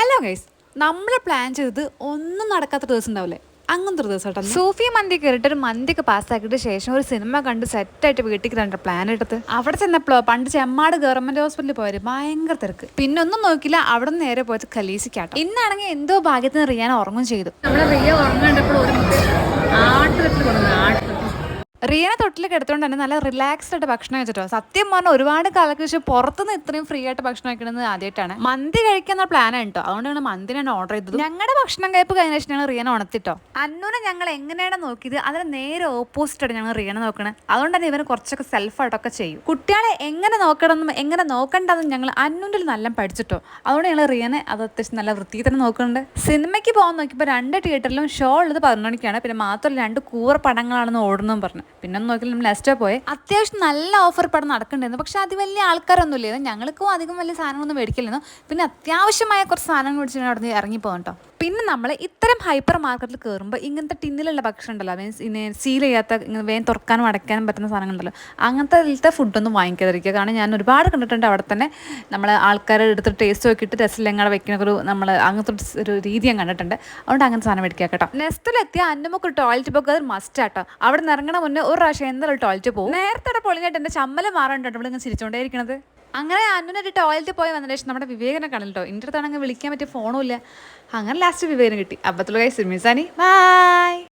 Hello guys, നമ്മൾ plan ചെയ്തത് ഒന്നും നടക്കാത്ത ദിവസം ഉണ്ടാവില്ലേ, അങ്ങനത്തെ ഒരു ദിവസം കേട്ടോ. സൂഫി മന്തി കയറിയിട്ട് ഒരു മന്തിയൊക്കെ പാസ്സാക്കിയിട്ട് ശേഷം ഒരു സിനിമ കണ്ട് സെറ്റായിട്ട് വീട്ടിൽ രണ്ട് പ്ലാൻ എടുത്ത് അവിടെ ചെന്നപ്പോഴോ പണ്ട് ചെമ്മാട് ഗവൺമെന്റ് ഹോസ്പിറ്റലിൽ പോയത് ഭയങ്കര തിരക്ക്. പിന്നെ ഒന്നും നോക്കില്ല, അവിടെ നിന്ന് നേരെ പോയത് ഖലീസിക്കാട്ടോ. ഇന്നാണെങ്കിൽ എന്തോ ഭാഗ്യത്തിന് റിയാൻ ഉറങ്ങും ചെയ്തു. നമ്മളെ റിയ ഉറങ്ങേണ്ടപ്പോൾ ഒരു ആട്ടിട്ട് കൊടുക്കുന്നത് റിയനെ തൊട്ടിൽ കിടത്തുകൊണ്ട് തന്നെ നല്ല റിലാക്സ്ഡ് ആയിട്ട് ഭക്ഷണം കഴിച്ചിട്ടോ. സത്യം പറഞ്ഞാൽ ഒരുപാട് കാലക്ക് ശേഷം പുറത്തുനിന്ന് ഇത്രയും ഫ്രീ ആയിട്ട് ഭക്ഷണം കഴിക്കുന്നത് ആദ്യമായിട്ടാണ്. മന്തി കഴിക്കുന്ന പ്ലാനാണ് കേട്ടോ. അതുകൊണ്ടാണ് മന്തിനാണ് ഓർഡർ ചെയ്തത്. ഞങ്ങളുടെ ഭക്ഷണം കഴിപ്പ് കഴിഞ്ഞ ശേഷം ഞങ്ങൾ റിയനെ ഉണർത്തിട്ടോ. അന്നൂനെ ഞങ്ങൾ എങ്ങനെയാണ് നോക്കിയത് അതിന് നേരെ ഓപ്പോസിറ്റ് ആയിട്ട് ഞങ്ങൾ റിയനെ നോക്കണേ. അതുകൊണ്ട് തന്നെ ഇവന് കുറച്ചൊക്കെ സെൽഫായിട്ടൊക്കെ ചെയ്യും. കുട്ടികളെ എങ്ങനെ നോക്കണമെന്നും എങ്ങനെ നോക്കണ്ടെന്നും ഞങ്ങൾ അന്നൂൻ്റെ നല്ല പഠിച്ചിട്ടോ. അതുകൊണ്ട് ഞങ്ങൾ റിയനെ അത് അത്യാവശ്യം നല്ല വൃത്തിയിൽ തന്നെ നോക്കുന്നുണ്ട്. സിനിമയ്ക്ക് പോകാൻ നോക്കിയപ്പോൾ 2 തിയേറ്ററിലും ഷോ ഉള്ളത് 11 മണിക്കാണ്. പിന്നെ മാത്രമല്ല 2 കൂറ പടങ്ങളാണെന്ന് ഓടുന്നു പറഞ്ഞു. പിന്നെ ഒന്നും നോക്കിയാൽ നമ്മൾ നെക്സ്റ്റ് പോയി. അത്യാവശ്യം നല്ല ഓഫർ പടം നടക്കണ്ടായിരുന്നു. പക്ഷെ അത് വലിയ ആൾക്കാരൊന്നും ഇല്ലായിരുന്നു. ഞങ്ങൾക്കും അധികം വലിയ സാധനങ്ങളൊന്നും മേടിക്കില്ലായിരുന്നു. പിന്നെ അത്യാവശ്യമായ കുറച്ച് സാധനങ്ങൾ മേടിച്ചിട്ട് അവിടെ നിന്ന് ഇറങ്ങിപ്പോകും കേട്ടോ. പിന്നെ നമ്മൾ ഇത്തരം ഹൈപ്പർ മാർക്കറ്റിൽ കയറുമ്പോൾ ഇങ്ങനത്തെ ടിന്നിലുള്ള ഭക്ഷണം ഉണ്ടല്ലോ, മീൻസ് ഇങ്ങനെ സീൽ ചെയ്യാത്ത വേഗം തുറക്കാനും അടയ്ക്കാനും പറ്റുന്ന സാധനങ്ങളുണ്ടല്ലോ, അങ്ങനത്തെ ഫുഡൊന്നും വാങ്ങിക്കാതിരിക്കുക. കാരണം ഞാൻ ഒരുപാട് കണ്ടിട്ടുണ്ട് അവിടെ തന്നെ നമ്മൾ ആൾക്കാരെ എടുത്തിട്ട് ടേസ്റ്റ് നോക്കിയിട്ട് രസമില്ലെങ്ങാടെ വെക്കുന്ന ഒരു നമ്മൾ അങ്ങനത്തെ ഒരു രീതി ഞാൻ കണ്ടിട്ടുണ്ട്. അതുകൊണ്ട് അങ്ങനത്തെ സാധനം മേടിക്കുക കേട്ടോ. നെക്സ്റ്റിലെത്തിയ അന്നമൊക്കെ ടോയ്ലറ്റ് പോക്ക് അത് മസ്റ്റ് ആട്ടോ. അവിടെ നിന്ന് ഇറങ്ങണ മുന്നേ ഒരു പ്രാവശ്യം എന്തായാലും ടോയ്ലറ്റ് പോകും. നേരത്തെ പൊളിഞ്ഞിട്ട് എൻ്റെ ചമ്മല മാറാനുണ്ടോ ഇവിടെ ഇങ്ങനെ ചിരിച്ചോണ്ടേ ഇരിക്കണത്. അങ്ങനെ അന്നൊരു ടോയ്ലറ്റിൽ പോയി വന്ന ശേഷം നമ്മുടെ വിവേകനെ കണ്ടല്ലോ. എൻ്റെ അടുത്താണെങ്കിൽ വിളിക്കാൻ പറ്റിയ ഫോണും ഇല്ല. അങ്ങനെ ലാസ്റ്റ് വിവേകനെ കിട്ടി. അപ്പത്തുള്ള കൈ സിമിസാനി ബൈ.